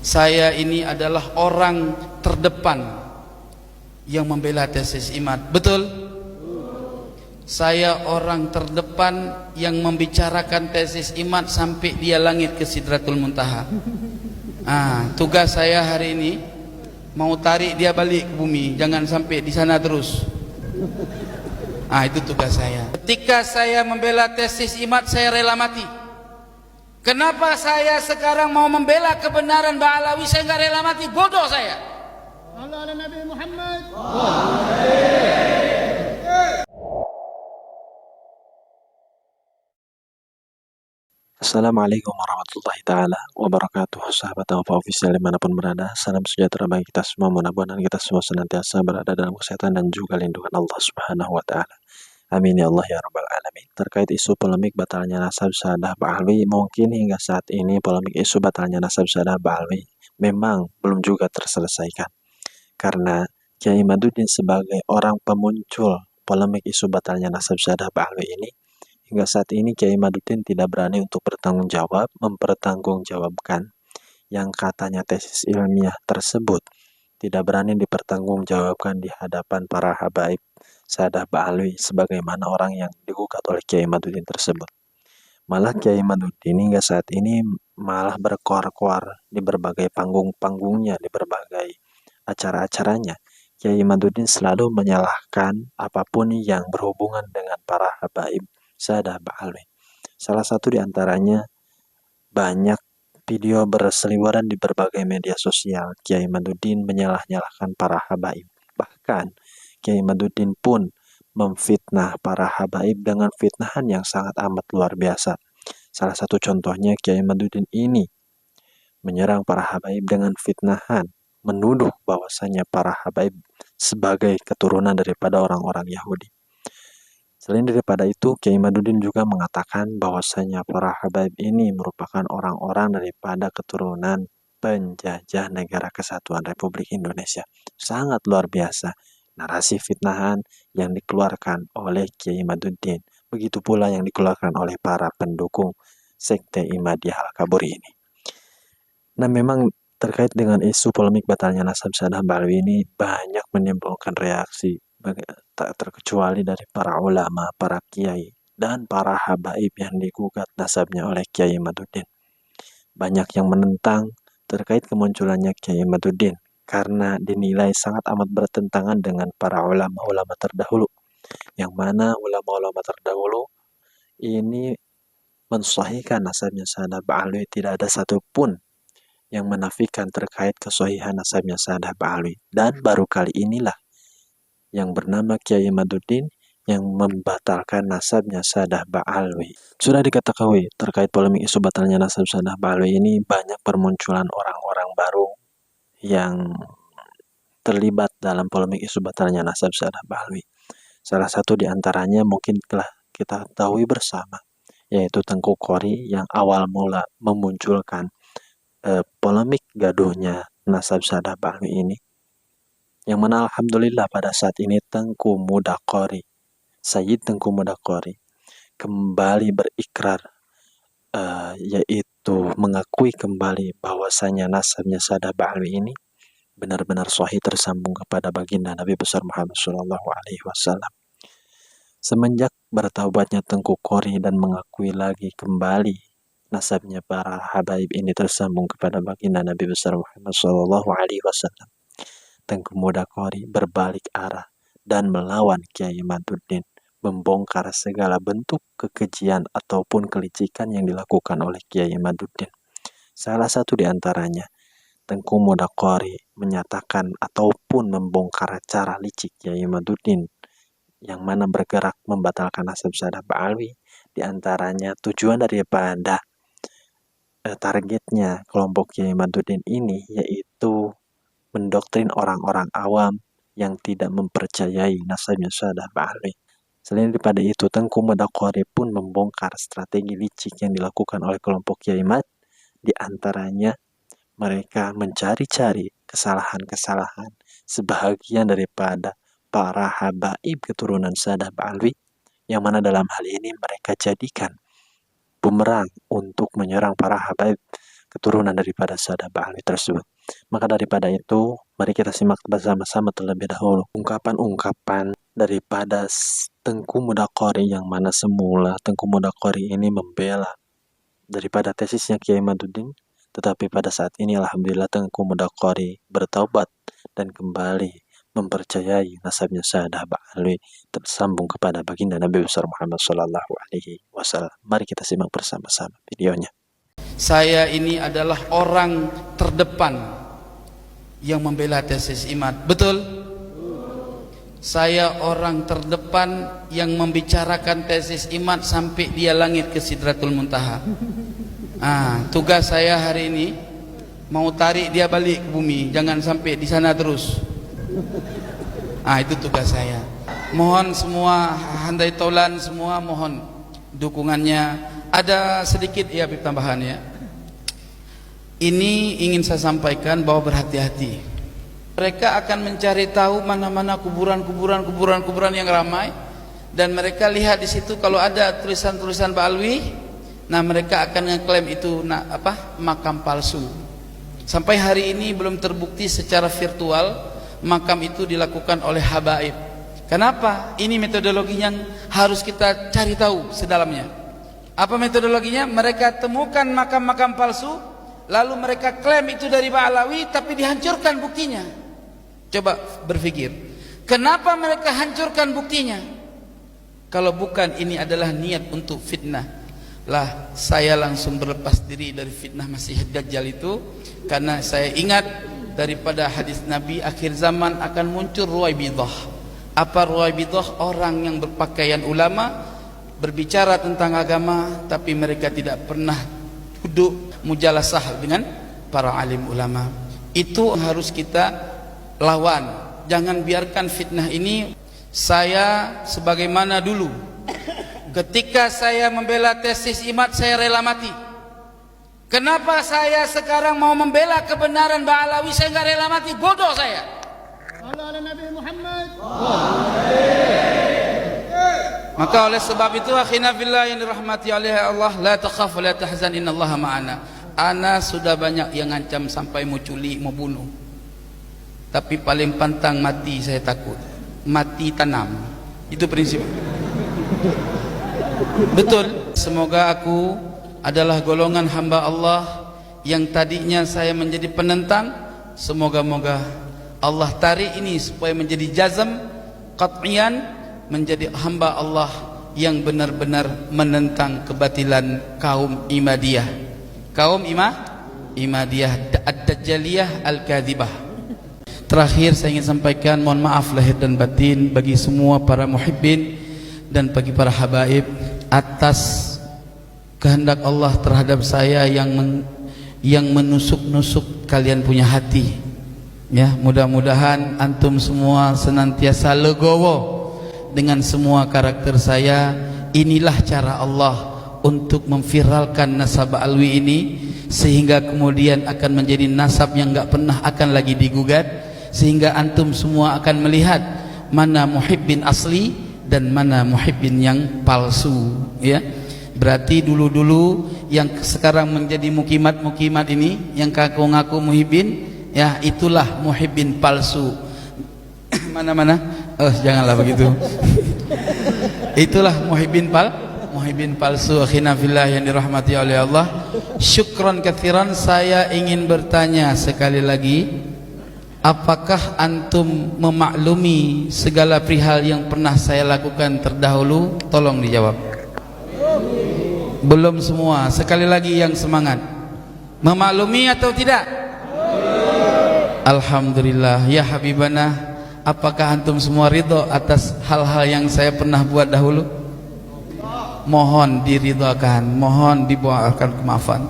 Saya ini adalah orang terdepan yang membela tesis IMAD. Betul? Saya orang terdepan yang membicarakan tesis IMAD sampai dia langit ke Sidratul Muntaha. Tugas saya hari ini mau tarik dia balik ke bumi, jangan sampai di sana terus. Itu tugas saya. Ketika saya membela tesis IMAD, saya rela mati. Kenapa saya sekarang mau membela kebenaran Ba'alawi, saya nggak rela mati? Bodoh saya. Allah ala Nabi Muhammad. Assalamualaikum warahmatullahi ta'ala wabarakatuh. Sahabat Alfa Official dimanapun berada, salam sejahtera bagi kita semua. Mudah-mudahan kita semua senantiasa berada dalam kesehatan dan juga lindungan Allah Subhanahu wa ta'ala. Amin ya Allah ya Rabbal Alamin. Terkait isu polemik batalnya nasab Sa'adah Ba'alwi, mungkin hingga saat ini polemik isu batalnya nasab Sa'adah Ba'alwi memang belum juga terselesaikan, karena Kiai Imaduddin sebagai orang pemuncul polemik isu batalnya nasab Sa'adah Ba'alwi ini, hingga saat ini Kiai Imaduddin tidak berani untuk bertanggung jawab, mempertanggungjawabkan yang katanya tesis ilmiah tersebut, tidak berani dipertanggungjawabkan di hadapan para habaib Sa'adah Ba'alwi sebagaimana orang yang digugat oleh Kiai Imaduddin tersebut. Malah Kiai Imaduddin hingga saat ini malah berkoar-koar di berbagai panggung-panggungnya, di berbagai acara-acaranya. Kiai Imaduddin selalu menyalahkan apapun yang berhubungan dengan para habaib Sa'adah Ba'alwi. Salah satu di antaranya, banyak video berseliweran di berbagai media sosial Kiai Imaduddin menyalah-nyalahkan para habaib. Bahkan Kiai Imaduddin pun memfitnah para habaib dengan fitnahan yang sangat amat luar biasa. Salah satu contohnya, Kiai Imaduddin ini menyerang para habaib dengan fitnahan, menuduh bahwasanya para habaib sebagai keturunan daripada orang-orang Yahudi. Selain daripada itu, Kiai Imaduddin juga mengatakan bahwasanya para habaib ini merupakan orang-orang daripada keturunan penjajah Negara Kesatuan Republik Indonesia. Sangat luar biasa narasi fitnahan yang dikeluarkan oleh Kiai Imaduddin. Begitu pula yang dikeluarkan oleh para pendukung sekte Imadiyah Al-Kaburi ini. Nah, memang terkait dengan isu polemik batalnya nasab Sa'adah Ba'alwi ini banyak menimbulkan reaksi, tak terkecuali dari para ulama, para kiai, dan para habaib yang digugat nasabnya oleh Kiai Imaduddin. Banyak yang menentang terkait kemunculannya Kiai Imaduddin karena dinilai sangat amat bertentangan dengan para ulama-ulama terdahulu, yang mana ulama-ulama terdahulu ini mensahihkan nasabnya Sa'adah Ba'alwi. Tidak ada satupun yang menafikan terkait kesahihan nasabnya Sa'adah Ba'alwi, dan baru kali inilah yang bernama Kiai Imaduddin yang membatalkan nasabnya Sa'adah Ba'alwi. Sudah diketahui terkait polemik isu batalnya nasab Sa'adah Ba'alwi ini, banyak permunculan orang-orang baru yang terlibat dalam polemik isu batalnya nasab Sa'adah Ba'alwi. Salah satu di antaranya mungkin telah kita ketahui bersama, yaitu Tengku Qori yang awal mula memunculkan polemik gaduhnya nasab Sa'adah Ba'alwi ini, yang mana alhamdulillah pada saat ini Tengku Muda Qori, Sayyid Tengku Muda Qori, kembali berikrar, yaitu mengakui kembali bahwasanya nasabnya Sa'adah Ba'alwi ini benar-benar sahih tersambung kepada baginda Nabi besar Muhammad SAW. Semenjak bertaubatnya Tengku Qori dan mengakui lagi kembali nasabnya para habaib ini tersambung kepada baginda Nabi besar Muhammad SAW, Tengku Muda Qori berbalik arah dan melawan Kiai Imaduddin, membongkar segala bentuk kekejian ataupun kelicikan yang dilakukan oleh Kiai Imaduddin. Salah satu di antaranya, Tengku Muda Qori menyatakan ataupun membongkar cara licik Kiai Imaduddin yang mana bergerak membatalkan nasab Sa'adah Ba'alwi. Di antaranya tujuan daripada targetnya kelompok Kiai Imaduddin ini yaitu mendoktrin orang-orang awam yang tidak mempercayai nasabnya Sa'adah Ba'alwi. Selain daripada itu, Tengku Muda Qori pun membongkar strategi licik yang dilakukan oleh kelompok Kiai Imad. Di antaranya mereka mencari-cari kesalahan-kesalahan sebahagian daripada para habaib keturunan Sa'adah Ba'alwi, yang mana dalam hal ini mereka jadikan bumerang untuk menyerang para habaib keturunan daripada Sahabat Ba'alawi tersebut. Maka daripada itu, mari kita simak bersama-sama terlebih dahulu ungkapan-ungkapan daripada Tengku Mudaqori, yang mana semula Tengku Mudaqori ini membela daripada tesisnya Kiai Maduddin, tetapi pada saat ini alhamdulillah Tengku Mudaqori bertaubat dan kembali mempercayai nasabnya Sahabat Ba'alawi tersambung kepada baginda Nabi besar Muhammad sallallahu alaihi wasallam. Mari kita simak bersama-sama videonya. Saya ini adalah orang terdepan yang membela tesis imat. Betul? Saya orang terdepan yang membicarakan tesis imat sampai dia langit ke Sidratul Muntaha. Tugas saya hari ini mau tarik dia balik ke bumi, jangan sampai di sana terus. Itu tugas saya. Mohon semua handai taulan semua, mohon dukungannya. Ada sedikit tambahan ya. Ini ingin saya sampaikan bahwa berhati-hati. Mereka akan mencari tahu mana-mana kuburan yang ramai, dan mereka lihat di situ kalau ada tulisan-tulisan Ba'alawi, nah mereka akan ngeklaim itu makam palsu. Sampai hari ini belum terbukti secara virtual makam itu dilakukan oleh habaib. Kenapa? Ini metodologi yang harus kita cari tahu sedalamnya. Apa metodologinya? Mereka temukan makam-makam palsu, lalu mereka klaim itu dari Ba'alawi, tapi dihancurkan buktinya. Coba berpikir, kenapa mereka hancurkan buktinya? Kalau bukan ini adalah niat untuk fitnah, lah saya langsung berlepas diri dari fitnah Masih Dajjal itu, karena saya ingat daripada hadis Nabi akhir zaman akan muncul Ruwaibidah. Apa Ruwaibidah? Orang yang berpakaian ulama, berbicara tentang agama, tapi mereka tidak pernah duduk mujalasah dengan para alim ulama. Itu harus kita lawan. Jangan biarkan fitnah ini. Saya sebagaimana dulu ketika saya membela tesis imat, saya rela mati. Kenapa saya sekarang mau membela kebenaran Ba'alawi, saya nggak rela mati? Bodoh saya. Allah Nabi Muhammad. Maka oleh sebab itu akhina fillah yang dirahmati oleh Allah, la takhaf la tahzan innallaha ma'ana. Ana sudah banyak yang ngancam sampai mau culik, mau bunuh. Tapi paling pantang mati saya takut. Mati tanam. Itu prinsip. Betul. Semoga aku adalah golongan hamba Allah yang tadinya saya menjadi penentang. Semoga-moga Allah tarik ini supaya menjadi jazm qat'iyan, menjadi hamba Allah yang benar-benar menentang kebatilan kaum Imadiyah. Kaum Imadiyah ad-Dajjaliyah al-Kadhibah. Terakhir saya ingin sampaikan mohon maaf lahir dan batin bagi semua para muhibbin dan bagi para habaib atas kehendak Allah terhadap saya yang menusuk-nusuk kalian punya hati. Ya, mudah-mudahan antum semua senantiasa legowo dengan semua karakter saya. Inilah cara Allah untuk memviralkan nasab Ba'alawi ini, sehingga kemudian akan menjadi nasab yang enggak pernah akan lagi digugat, sehingga antum semua akan melihat mana muhibbin asli dan mana muhibbin yang palsu. Ya, berarti dulu-dulu yang sekarang menjadi mukimat ini yang ngaku muhibbin, ya itulah muhibbin palsu. Mana-mana? Janganlah begitu. Itulah muhibbin palsu. Akhina fillah yang dirahmati oleh Allah. Syukran katsiran. Saya ingin bertanya sekali lagi, apakah antum memaklumi segala perihal yang pernah saya lakukan terdahulu? Tolong dijawab. Belum semua. Sekali lagi yang semangat. Memaklumi atau tidak? Alhamdulillah. Ya Habibana, apakah antum semua ridho atas hal-hal yang saya pernah buat dahulu? Mohon diridhokan, mohon dibuatkan kemaafan.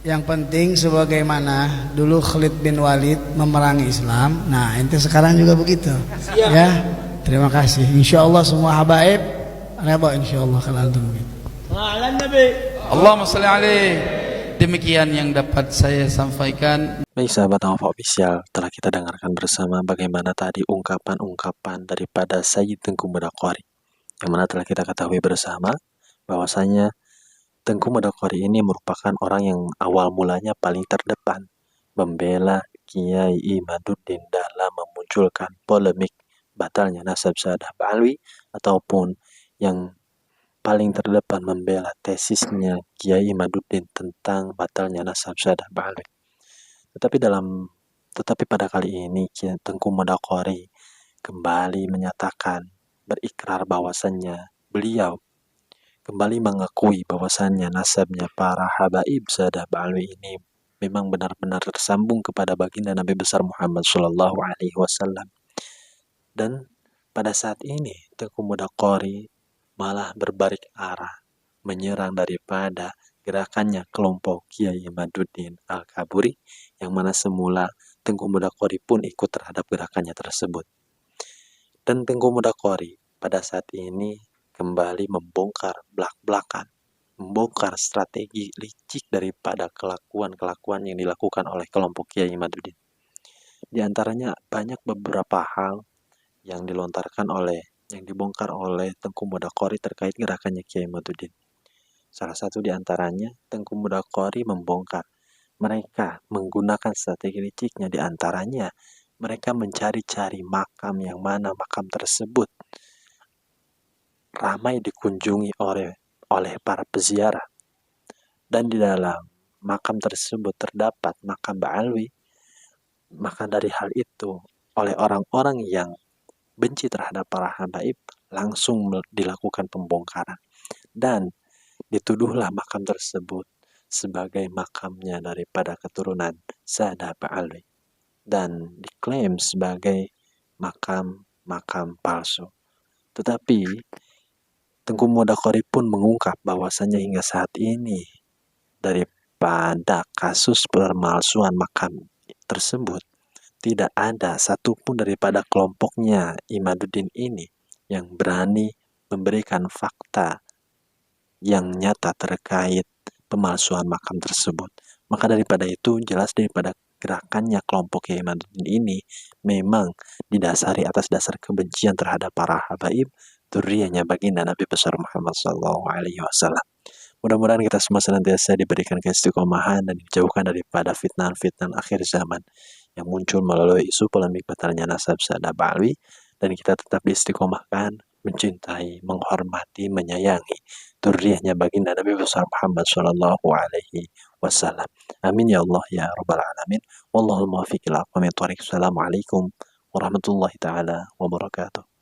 Yang penting sebagaimana dulu Khalid bin Walid memerangi Islam, nah ente sekarang juga begitu. Ya, terima kasih. Insya Allah semua habaib reba insya Allah kalau antum begitu. Allahumma salli alaihi. Demikian yang dapat saya sampaikan. Baik sahabat Al-Wafa Official, telah kita dengarkan bersama bagaimana tadi ungkapan-ungkapan daripada Sayyid Tengku Mudaqori, yang mana telah kita ketahui bersama bahwasanya Tengku Madakhari ini merupakan orang yang awal mulanya paling terdepan membela Kiai Imaduddin dalam memunculkan polemik batalnya nasab Sadah Ba'alwi, ataupun yang paling terdepan membela tesisnya Kiai Imaduddin tentang batalnya nasab Sadah Ba'alwi. Tetapi pada kali ini Tengku Madakhari kembali menyatakan, berikrar bahwasannya beliau kembali mengakui bahwasannya nasabnya para habaib Sadah Ba'alwi ini memang benar-benar tersambung kepada baginda Nabi besar Muhammad Shallallahu Alaihi Wasallam. Dan pada saat ini Tengku Madakhari malah berbalik arah menyerang daripada gerakannya kelompok Kiai Imaduddin Al-Kaburi, yang mana semula Tengku Madakhari pun ikut terhadap gerakannya tersebut. Dan Tengku Madakhari pada saat ini kembali membongkar belak-belakan, membongkar strategi licik daripada kelakuan-kelakuan yang dilakukan oleh kelompok Kiai Imaduddin. Di antaranya banyak beberapa hal yang dibongkar oleh Tengku Madakhari terkait gerakannya Kiai Imaduddin. Salah satu di antaranya, Tengku Madakhari membongkar mereka menggunakan strategi liciknya, di antaranya mereka mencari-cari makam yang mana makam tersebut ramai dikunjungi oleh para peziarah, dan di dalam makam tersebut terdapat makam Ba'alwi. Maka dari hal itu, oleh orang-orang yang benci terhadap para habaib langsung dilakukan pembongkaran, dan dituduhlah makam tersebut sebagai makamnya daripada keturunan Sadah Ba'alwi dan diklaim sebagai makam palsu. Tetapi Tengku Madakhari pun mengungkap bahwasannya hingga saat ini daripada kasus pemalsuan makam tersebut tidak ada satupun daripada kelompoknya Imaduddin ini yang berani memberikan fakta yang nyata terkait pemalsuan makam tersebut. Maka daripada itu jelas daripada gerakannya kelompok Imaduddin ini memang didasari atas dasar kebencian terhadap para habaib dzurriyyahnya baginda Nabi besar Muhammad Sallallahu Alaihi Wasallam. Mudah-mudahan kita semua senantiasa diberikan keistiqomahan dan dijauhkan daripada fitnah-fitnah akhir zaman yang muncul melalui isu polemik batalnya nasab Sadah Ba'alwi, dan kita tetap diistiqomahkan mencintai, menghormati, menyayangi dzurriyyahnya baginda Nabi besar Muhammad Sallallahu Alaihi Wasallam. Amin ya Allah ya Rabbal Alamin. Wallahul muwaffiq ila aqwamit thoriq. Assalamualaikum warahmatullahi taala wabarakatuh.